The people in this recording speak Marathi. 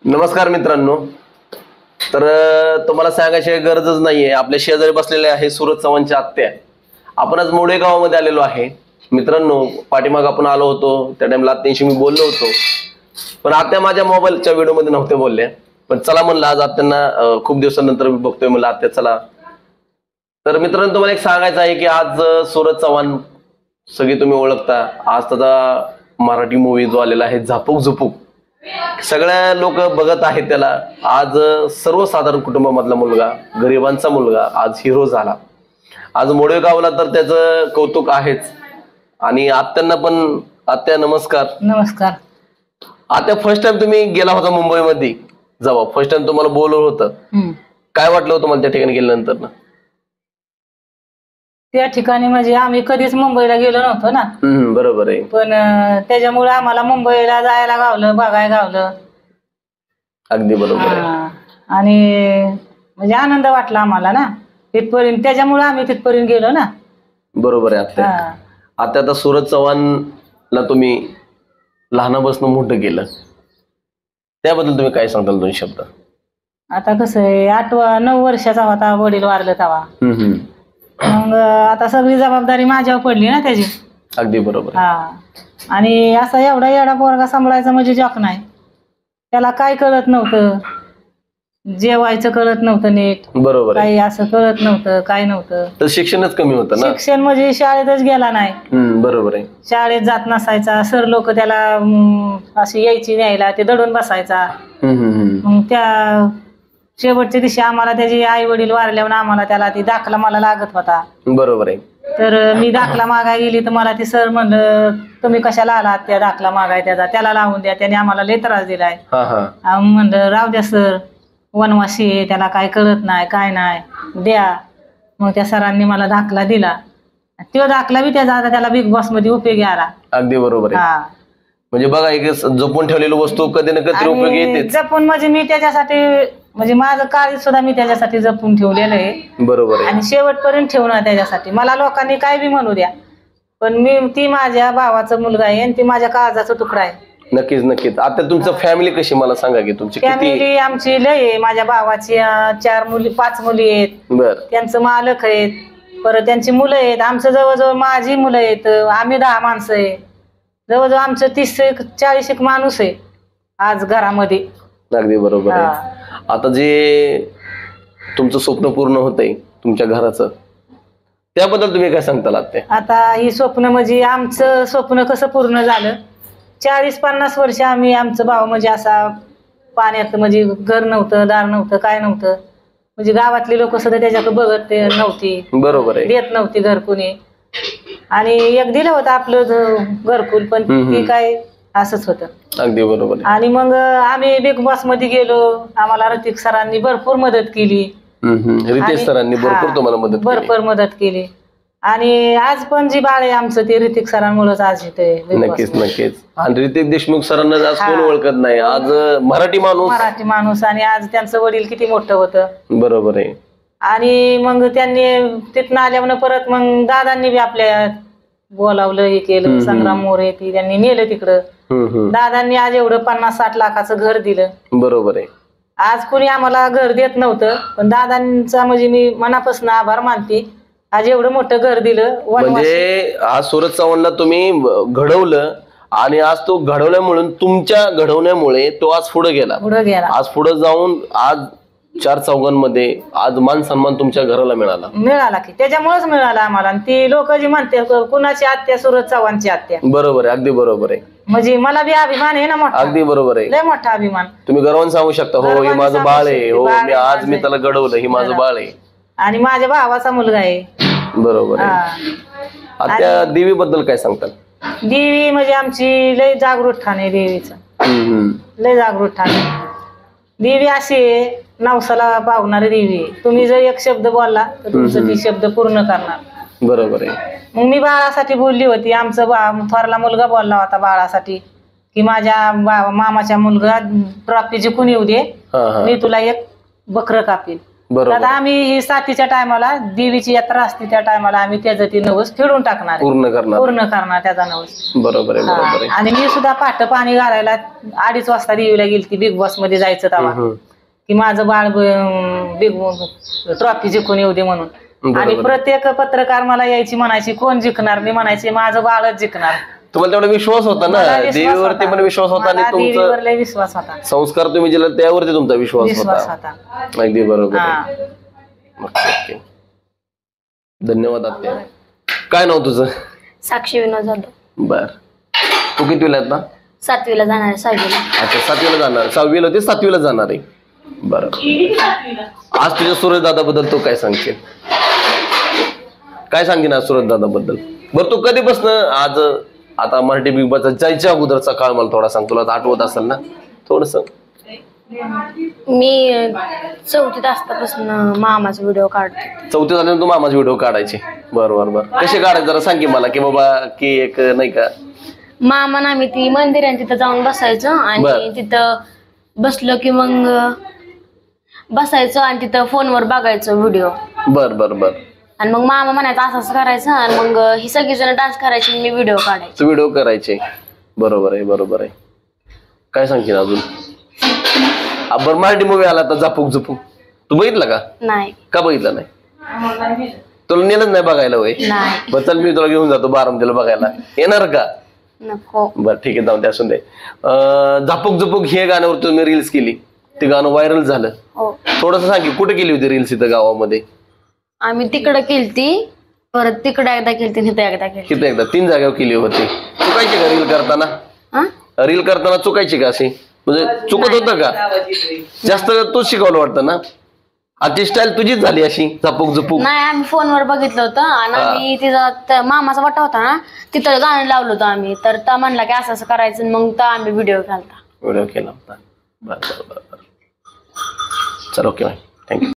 नमस्कार मित्रांनो. तर तुम्हाला सांगायची गरजच नाहीये, आपल्या शेजारी बसलेले आहे सूरज चव्हाणच्या आत्या. आपण आज मोडे गावामध्ये आलेलो आहे मित्रांनो. पाठीमाग आपण आलो होतो त्या टाइमला आत्यांशी मी बोललो होतो, पण आत्या माझ्या मोबाईलच्या व्हिडिओमध्ये नव्हते बोलल्या. पण चला म्हणलं आज आत्यांना खूप दिवसानंतर मी बघतोय, म्हणलं आत्या चला. तर मित्रांनो तुम्हाला एक सांगायचं आहे की आज सूरज चव्हाण सगळे तुम्ही ओळखता. आज त्याचा मराठी मूवी जो आलेला आहे झापूक झुपूक, सगळ्या लोक बघत आहेत त्याला. आज सर्वसाधारण कुटुंबामधला मुलगा, गरिबांचा मुलगा आज हिरो झाला. आज मोडे गावला तर त्याचं कौतुक आहेच. आणि आत्यांना पण, आत्या नमस्कार. नमस्कार. आत्या फर्स्ट टाइम तुम्ही गेला होता मुंबईमध्ये, जेव्हा फर्स्ट टाइम तुम्हाला बोलवलं होतं, काय वाटलं होतं मला त्या ठिकाणी गेल्यानंतर ना? त्या ठिकाणी म्हणजे आम्ही कधीच मुंबईला गेलो नव्हतो ना. बरोबर आहे. पण त्याच्यामुळे आम्हाला मुंबईला जायला गावलं, बघायला गावलं. अगदी बरोबर आहे. आणि म्हणजे आनंद वाटला आम्हाला ना तिथपर्यंत, त्याच्यामुळे आम्ही तिथपर्यंत गेलो ना. बरोबर आहे आत्या. आता आता सूरज चव्हाणला तुम्ही लहानापासून मोठं केलं, त्याबद्दल तुम्ही काय सांगताल दोन शब्द? आता कसं आहे, 9 वर्षाचा होता वडील वारलं तेव्हा. मग आता सगळी जबाबदारी माझ्यावर पडली ना त्याची. अगदी बरोबर. आणि असा एवढा येडा पोरगा सांभाळायचा म्हणजे जॉक नाही. त्याला काय कळत नव्हतं, जेवायचं कळत नव्हतं नीट. बरोबर. काही असं कळत नव्हतं, काय नव्हतं. तर शिक्षणच कमी होतं ना. शिक्षण म्हणजे शाळेतच गेला नाही. बरोबर आहे. शाळेत जात नसायचा. सर लोक त्याला अशी यायची न्यायला, ते दडून बसायचा. मग त्या शेवटच्या दिवशी आम्हाला त्याचे आई वडील वारल्यावर आम्हाला त्याला ती दाखला मला लागत होता. बरोबर आहे. तर मी दाखला मागाय गेली तर मला ते सर म्हणलं, तुम्ही कशाला आलात त्या दाखला मागाय, त्याला लावून द्या, त्याने आम्हाला लय त्रास दिलाय. म्हणलं राहू द्या सर, वनवासी आहे, त्याला काय कळत नाही, काय नाही, द्या. मग त्या सरांनी मला दाखला दिला. तो दाखला बी त्याला बिग बॉस मध्ये उपयोगी आला. अगदी बरोबर आहे. म्हणजे बघा, एक जपून ठेवलेली वस्तू कधी ना कधी उपयोगी येते. जपून म्हणजे मी त्याच्यासाठी, म्हणजे माझं काळजी सुद्धा मी त्याच्यासाठी जपून ठेवलेलं आहे. बरोबर आहे. आणि शेवटपर्यंत ठेवणार त्याच्यासाठी. मला लोकांनी काय बी म्हणू द्या, पण ती माझ्या भावाचा मुलगा आहे आणि ती माझ्या काळजाचा तुकडा आहे. नक्कीच नक्कीच. आता तुमचं फॅमिली कशी, मला सांगा की तुमची फॅमिली आमची लय आहे. माझ्या भावाची 5 मुली आहेत. त्यांचं मालक आहेत, परत त्यांची मुलं आहेत. आमचं जवळजवळ माझी मुलं आहेत. आम्ही 10 माणसं आहे. जवळजवळ आमचं 30-40 माणूस आहे आज घरामध्ये. अगदी बरोबर आहे. आता जे तुमचं स्वप्न पूर्ण होतंय तुमच्या घराचं, त्याबद्दल तुम्ही काय सांगताल आत्या? आता ही स्वप्न म्हणजे आमचं स्वप्न कसं पूर्ण झालं, 40-50 वर्ष आम्ही, आमचं भाव म्हणजे असा पाण्यात, म्हणजे घर नव्हतं, दार नव्हतं, काय नव्हतं. म्हणजे गावातली लोक सुद्धा त्याच्याकडे बघत नव्हती. बरोबर आहे. देत नव्हती घर कुणी. आणि एक दिलं होतं आपलं घरकुल, पण ती काय असंच होतं. अगदी बरोबर. आणि मग आम्ही बिग बॉस मध्ये गेलो. आम्हाला ऋतिक सरांनी भरपूर मदत केली. रितेश सरांनी भरपूर मदत केली. आणि आज पण जी बाळ आहे आमचं, ते ऋतिक सरांमुळेच आज येते. नक्कीच नक्कीच. आणि ऋतिक देशमुख सरांना आज कोण ओळखत नाही. आज मराठी माणूस. आणि आज त्यांचं वडील किती मोठं होतं. बरोबर आहे. आणि मग त्यांनी तिथनं आल्यावर परत मग दादांनी बी आपल्या बोलावलं, हे केलं. संग्राम मोरे ती त्यांनी नेलं तिकडं. दादांनी आज एवढं 50-60 लाखाचं घर दिलं. बरोबर आहे. आज कुणी आम्हाला घर देत नव्हतं, पण दादांचा म्हणजे मी मनापासून आभार मानते. आज एवढं मोठं घर दिलं. म्हणजे आज सूरज चव्हाणला तुम्ही घडवलं, आणि आज तो घडवल्यामुळे, तुमच्या घडवण्यामुळे तो आज पुढे गेला. आज पुढे जाऊन आज 4 चौघांमध्ये आज मान सन्मान तुमच्या घराला मिळाला की त्याच्यामुळेच मिळाला आम्हाला. ती लोक जी म्हणते कुणाची आत्या, सूरज चव्हाणची आत्या. बरोबर आहे. अगदी बरोबर आहे. म्हणजे मला बी अभिमान आहे ना मोठा. अगदी बरोबर आहे. लय मोठा अभिमान. तुम्ही गर्वाने सांगू शकता, हो हे माझं बाळ आहे, हो आज मी त्याला घडवलं, हे माझं बाळ आहे. आणि माझ्या भावाचा मुलगा आहे. बरोबर आहे. आता देवी बद्दल काय सांगताल? देवी म्हणजे आमची लय जागृत ठाण आहे. देवीचं लय जागृत ठाण. देवी अशी आहे, नवसाला पावणारी देवी आहे. तुम्ही जर एक शब्द बोलला तर तुमचं ती शब्द पूर्ण करणार. बरोबर आहे. मग मी बाळासाठी बोलली होती. आमचं थोरला मुलगा बोलला होता बाळासाठी की माझ्या मामाच्या मुलगा ट्रॉफी जिंकून येऊ दे, मी तुला एक बकरं कापील. बरोबर. आता आम्ही ही सातीच्या टायमाला देवीची यात्रा असते त्या टायमाला आम्ही त्याचं ती नवस फेडून टाकणार आहे. पूर्ण करणार त्याचा नवस. बरोबर आहे, बरोबर आहे. आणि मी सुद्धा पहाटे पाणी घालायला 2:30 वाजता देवीला गेलती बिग बॉस मध्ये जायचं तेव्हा की माझं बाळ बिग ट्रॉफी जिंकून येऊ दे म्हणून. आणि प्रत्येक पत्रकार मला यायची म्हणायची कोण जिंकणार, मी म्हणायचे माझं बाळच जिंकणार. तुम्हाला तेवढा विश्वास होता ना, देवीवरती पण विश्वास होता आणि तुमचा विश्वास होता, संस्कार तुम्ही दिला त्यावरती तुमचा विश्वास होता. अगदी बरोबर आहे. ओके. धन्यवाद आत्या. काय नाव तुझं? साक्षी विनोद जाधव. बर. तू कितवीला आता? 7वीला जाणार आहे. 6वीला. अच्छा, 7वीला जाणार. 6वीला होती, 7वीला जाणार आहे. बरं. आज तुझ्या सूरज दादा बद्दल तू काय सांगशील? काय सांगशील आज सूरज दादा बद्दल? बरं, तू कधीपासून आज आता मराठी बिग बॉसचा जायच्या अगोदरचा काळ मला थोडा सांग, तुला आठवत असेल ना थोडस. मी 4थीत असतापासून मामाचा व्हिडिओ काढते. 4थीत झाल्यानंतर तू मामाचे व्हिडिओ काढायचे. बरोबर. कसे काढायचे जरा सांग की मला, की बाबा की एक नाही का मामा ना आम्ही ती मंदिर आहे तिथं जाऊन बसायचं आणि तिथं बसलो की मग बसायचं आणि तिथं फोनवर बघायचं व्हिडिओ. बर. आणि मग मामा म्हणायचं असं असं करायचं आणि मग ही सगळी जण डान्स करायची आणि मी व्हिडिओ काढायचे. व्हिडिओ करायचे. बरोबर आहे. काय सांगशील अजून? बरं, मराठी मूवी आला आता झापूक झुपूक, तू बघितला का? नाही. का बघितला नाही? तुला नेलंच नाही बघायला वय? नाही. बरं चल, मी तुला घेऊन जातो बारामतीला बघायला. येणार का? नको. बरं ठीक आहे, जाऊन ते असून दे. झापूक झुपूक हे गाण्यावर तुम्ही रील्स केली, ते गाणं व्हायरल झालं. थोडस सांग की कुठे केली होती रील्स? इथं गावामध्ये आम्ही तिकडे केलती, परत तिकडे एकदा केलती, इथं एकदा केली. किती एकदा 3 जागेवर केली होती. चुकायची का रील करताना? रील करताना चुकायची का अशी? म्हणजे चुकत होतं का? जास्त तूच शिकवलं वाटतं ना? आजची स्टाईल तुझीच झाली अशी झापूक झुपूक? नाही, आम्ही फोनवर बघितलं होतं आणि आम्ही तिचा मामाचा वाटा होता ना, तिथं गाणं लावलं होतं आम्ही. तर त्या म्हणला की असं असं करायचं, मग तर आम्ही व्हिडिओ केला होता. व्हिडिओ केला होता. बरं. चल, ओके, थँक्यू.